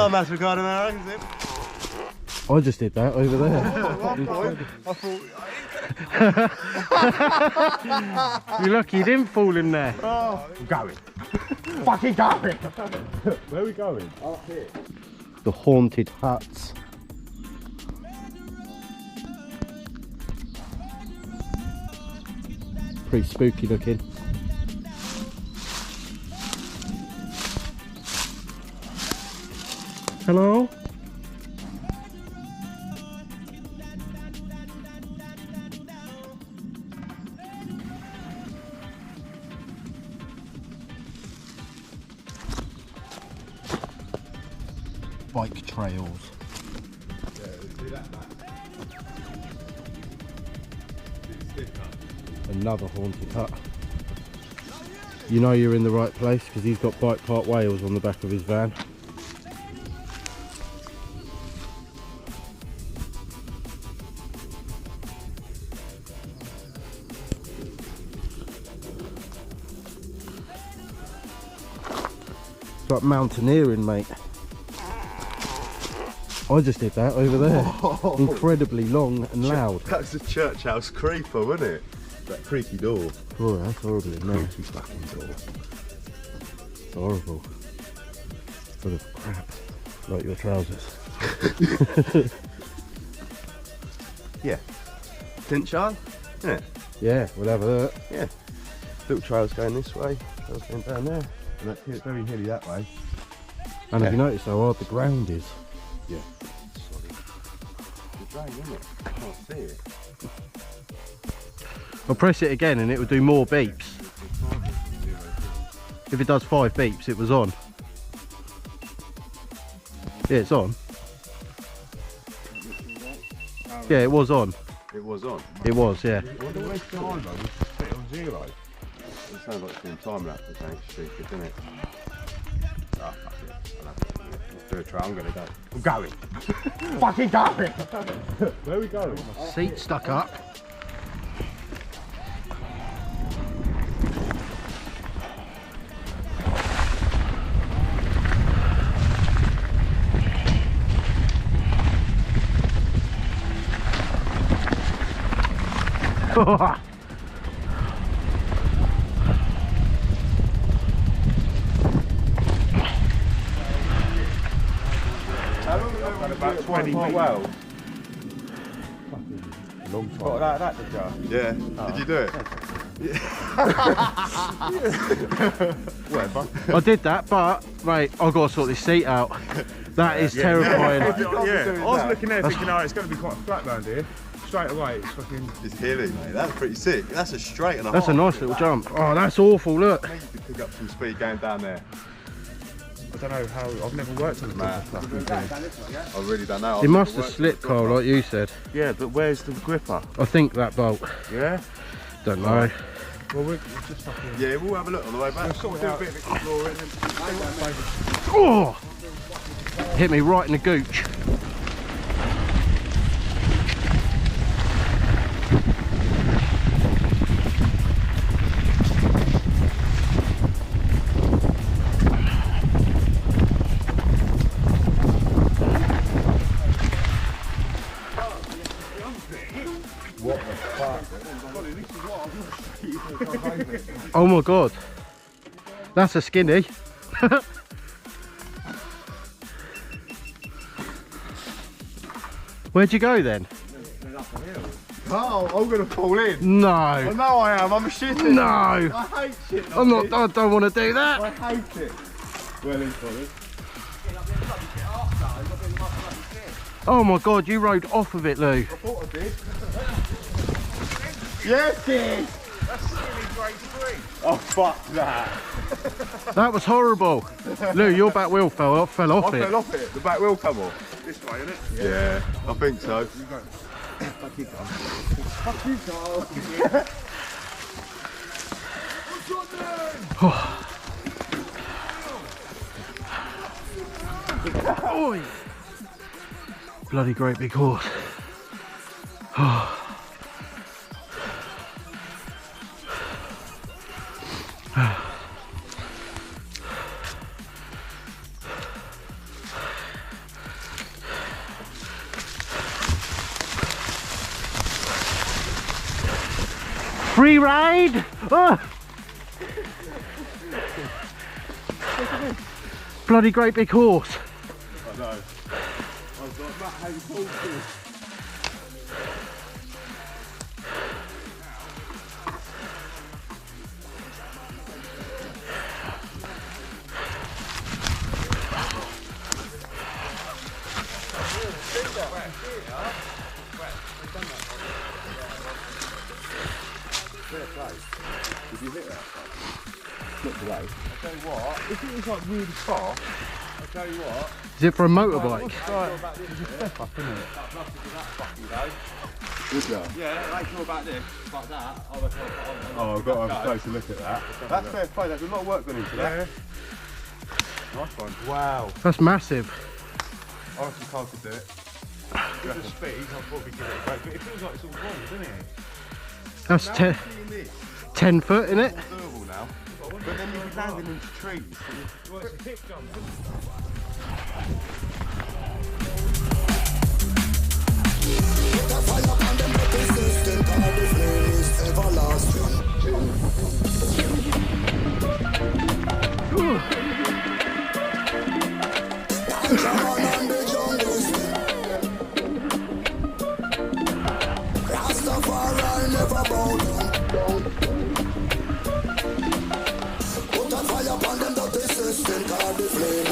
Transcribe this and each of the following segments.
Oh, Mass Ricardo, man, I reckon I just did that over there. I thought... You're lucky you didn't fall in there. Oh, I'm going. Fucking going. Where are we going? Up here. The haunted huts. Pretty spooky looking. Hello? Bike trails. Another haunted hut. You know you're in the right place because he's got Bike Park Wales on the back of his van. It's like mountaineering, mate. I just did that over there. Oh. Incredibly long and loud. That's a church house creeper, wasn't it? That creaky door. Oh, that's horrible, isn't it? Creaky fucking door. It's horrible. Full of crap. Like your trousers. Yeah. Denstroude, isn't it? Yeah, we'll have a look. Yeah. Little trails going this way, trails going down there. And that's very hilly that way. And have you noticed how hard the ground is? Yeah. Solid. It's drain, isn't it? I can't see it. I'll press it again and it will do more beeps. If it does 5 beeps, it was on. Yeah, it's on. Yeah, it was on. It was on. It was, yeah. I wonder where's the timer? We just set it on 0. It sounds like it's doing time lapse, it's actually stupid, doesn't it? Oh, fuck it. I'll have to do a trial, I'm gonna go. I'm going. Fucking going! Where are we going? Seat stuck up. About 20 Well, long time. what, like that, did you? Yeah. Did you do it? Whatever. I did that, but, mate, I've got to sort this seat out. That is terrifying. Yeah, I was looking there thinking, oh, it's going to be quite flat round here. Straight away, it's fucking... It's hilly, mate. That's pretty sick. That's a straight and a That's a half. nice little jump. Oh, that's awful, look. Maybe you could pick up some speed going down there. I don't know how... I've never worked on a Nah. fucking thing. I really don't know. It must have slipped, Carl, like you said. Yeah, but where's the gripper? I think that bolt. Yeah? Don't know. Well, we're just fucking... Yeah, we'll have a look on the way back. We'll sort of do a bit of exploring and... Oh! Hit me right in the gooch. What the fuck? Oh my god. That's a skinny. Where'd you go then? Oh, I'm gonna fall in. No. I know I am. I'm shitting. No. I hate shit. I'm not. I don't want to do that. I hate it. Well, in for it. Oh my god, you rode off of it, Lou. I thought I did. Yes, it. That's silly grade 3. Oh, fuck that. That was horrible. Lou, your back wheel fell off I it. fell off it. The back wheel come off. This way, isn't it? Yeah, I think so. You go. Fuck you, Carl. Fuck you, Carl. Oi. Bloody great big horse. Free ride! Oh. Bloody great big horse. I know. I've got Matt Hayes horses. Did you hit that? Not today. I'll tell you what, if it was like really far, I'll tell you what. Is it for a motorbike? It's a step up, isn't it? That must be that fucking day. Would you? Yeah, like all about this, like that. Oh, I've got to have a closer look at that. That's fair play, there's a lot of work gone into that. Nice one. Wow. That's massive. I reckon Carl could do it. With the speed, I'll probably give it a go. But it feels like it's all wrong, doesn't it? That's 10 foot, isn't it? It's doable now. But then you're landing into trees. Well, it's a hip jump, isn't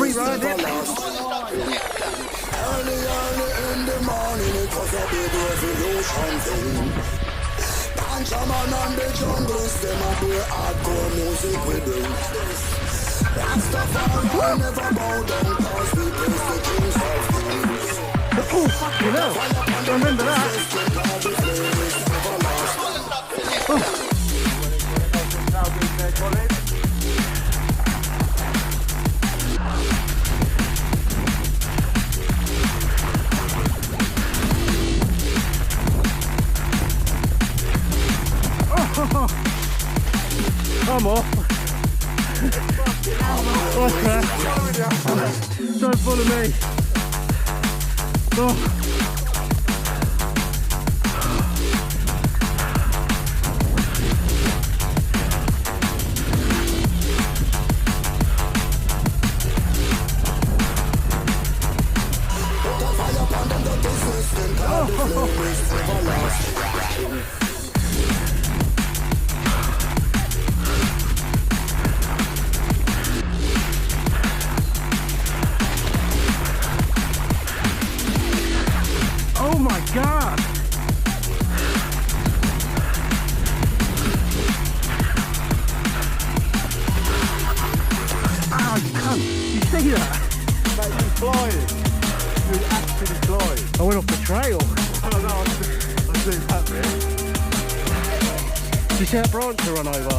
Free ride it. Early in the morning, it was a big revolution thing. Panchaman and the junglers, them a play hardcore music with them. Rastafari never bow down, cause we praise the kings of kings. Oh, fucking hell. I remember that. I'm off. Don't follow me. Oh. Oh my God! Ah, you cunt! You see that? Mate, you're flying. You're actually flying. I went off the trail. Oh no, I've seen that bit. Did you see that branch I run over?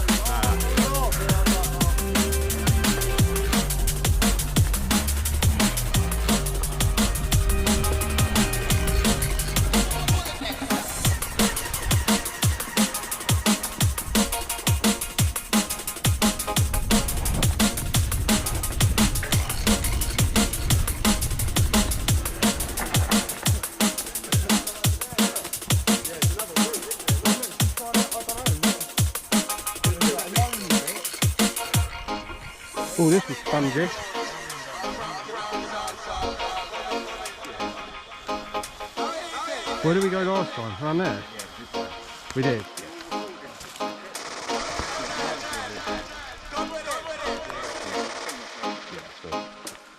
Oh, this is spongy. Where did we go last time? Around there? We did.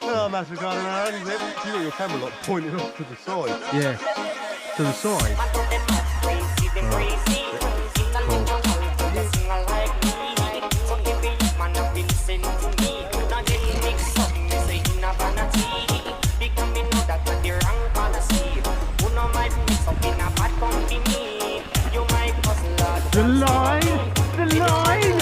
Oh, massive going around, isn't it? You got your camera like pointing off to the side. Yeah. To the side. The line! The line!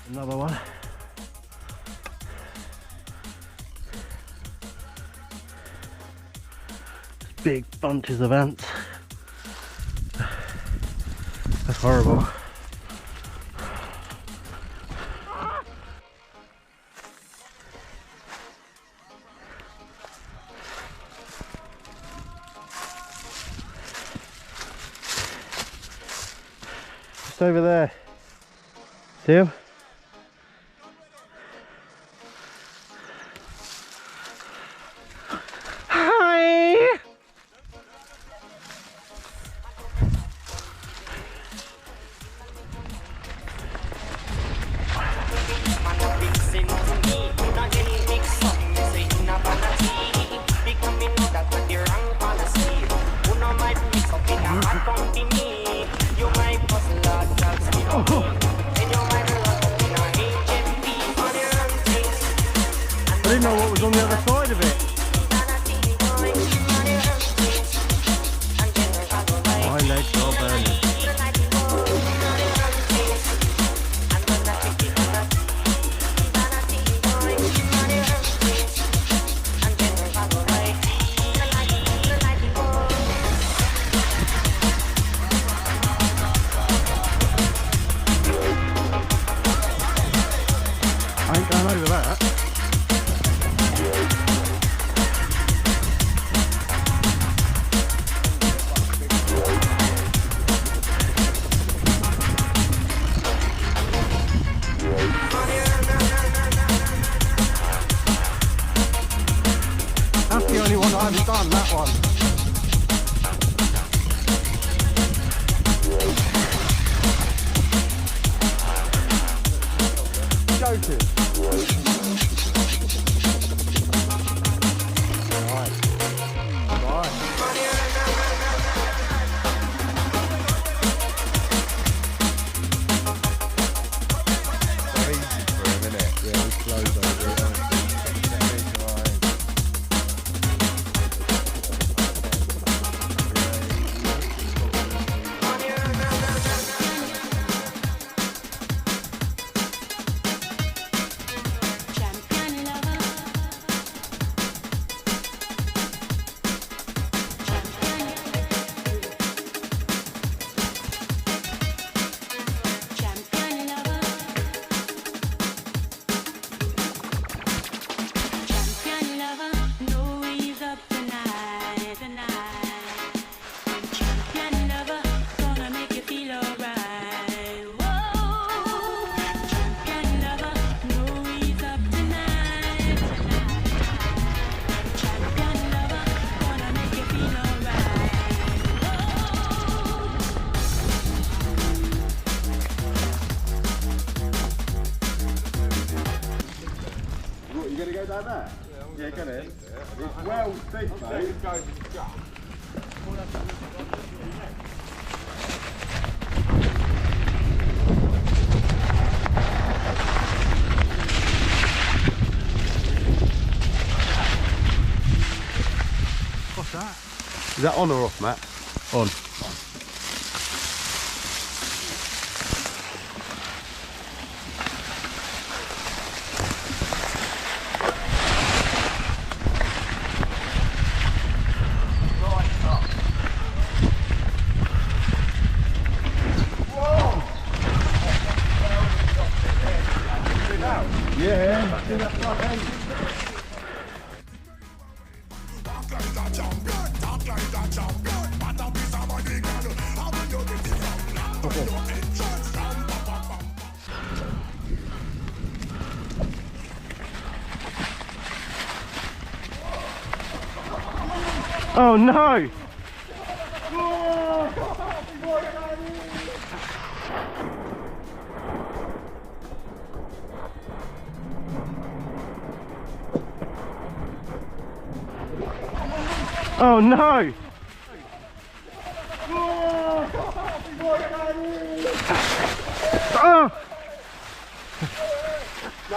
Another one. Big bunches of ants. That's horrible. Just over there. See him? Hi! I didn't know what was on the other side of it. My legs are burning. I ain't going over that. That's the only one I haven't done, that one. Joking. You gonna go down there? Yeah, get it. It's well deep, mate. What's that? Is that on or off, Matt? On. Oh no! Oh no! Oh! No,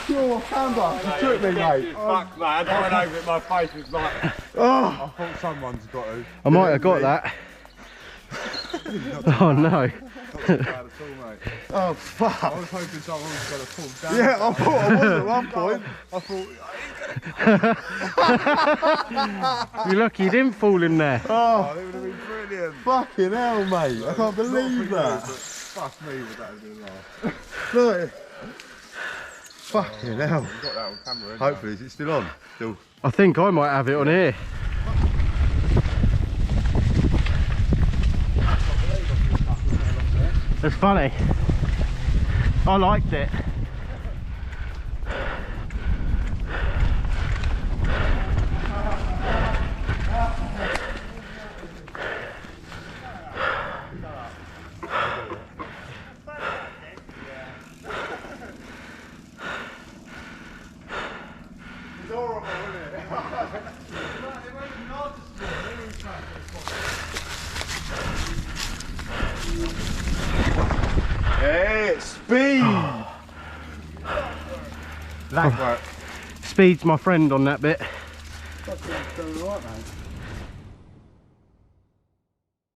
Pure camber. You took me, mate. Fuck, man. I went over it, my face was like... Oh, I thought someone's got to. I might have got that. Oh no. Not too bad at all, mate. oh fuck. I was hoping someone was going to fall down. Yeah, I thought I was at one point. I thought, You're lucky you didn't fall in there. oh, Oh, it would have been brilliant. fucking hell, mate. I can't believe that. Fuck me, would that have been laugh. Look. Fucking hell. You got that on camera, isn't Hopefully, is it still on? Still. I think I might have it on here. It's funny. I liked it. Hey, speed! Lag work. Speed's my friend on that bit. Fucking going right, mate.